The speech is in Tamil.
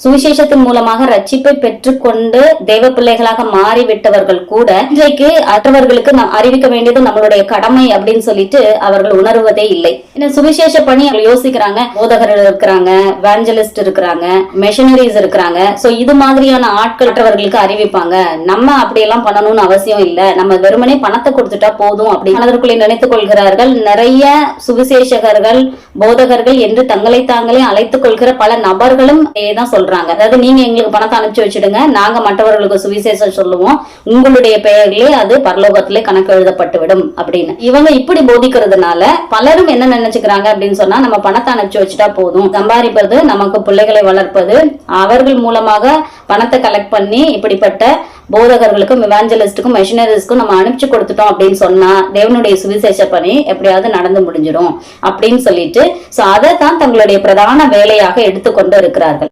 சுவிசேஷத்தின் மூலமாக ரட்சிப்பை பெற்றுக்கொண்டு தேவ பிள்ளைகளாக மாறிவிட்டவர்கள் கூட இன்றைக்கு மற்றவர்களுக்கு நாம் அறிவிக்க வேண்டியது நம்மளுடைய கடமை அப்படின்னு சொல்லிட்டு அவர்கள் உணர்வதே இல்லை. சுவிசேஷ பணி யோசிக்கிறாங்க, போதகர்கள் இருக்கிறாங்க, எவாஞ்சலிஸ்ட் இருக்கிறாங்க, மிஷனரிஸ் இருக்கிறாங்க. சோ இது மாதிரியான ஆட்கள் மற்றவர்களுக்கு அறிவிப்பாங்க. நம்ம அப்படியெல்லாம் பண்ணணும்னு அவசியம் இல்ல, நம்ம வெறுமனே பணத்தை கொடுத்துட்டா போதும் அப்படின்னு மனதிற்குள்ளே நினைத்துக் கொள்கிறார்கள். நிறைய சுவிசேஷகர்கள், போதகர்கள் என்று தங்களை தாங்களே அழைத்துக் கொள்கிற பல நபர்களும் தான் சொல்றாங்க. அதாவது நீங்க எங்களுக்கு பணத்தை அனுப்பிச்சு வச்சிடுங்க, நாங்க மற்றவர்களுக்கு சுவிசேஷம் சொல்லுவோம், உங்களுடைய பெயர்களே அது பரலோகத்திலே கணக்கு எழுதப்பட்டுவிடும் அப்படின்னு இவங்க இப்படி போதிக்கிறதுனால பலரும் என்ன நினைச்சுக்கிறாங்க அப்படின்னு சொன்னா, நம்ம பணத்தை அனுப்பிச்சு வச்சுட்டா போதும், சம்பாதிப்பது, நமக்கு பிள்ளைகளை வளர்ப்பது, அவர்கள் மூலமாக பணத்தை கலெக்ட் பண்ணி இப்படிப்பட்ட போதகர்களுக்கும் எவாஞ்சலிஸ்டுக்கும் மிஷனரிஸ்க்கும் நம்ம அனுப்பிச்சு கொடுத்துட்டோம் அப்படின்னு சொன்னா தேவனுடைய சுவிசேஷ பணி எப்படியாவது நடந்து முடிஞ்சிடும் அப்படின்னு சொல்லிட்டு அதை தான் தங்களுடைய பிரதான வேலையாக எடுத்துக்கொண்டு இருக்கிறார்கள்.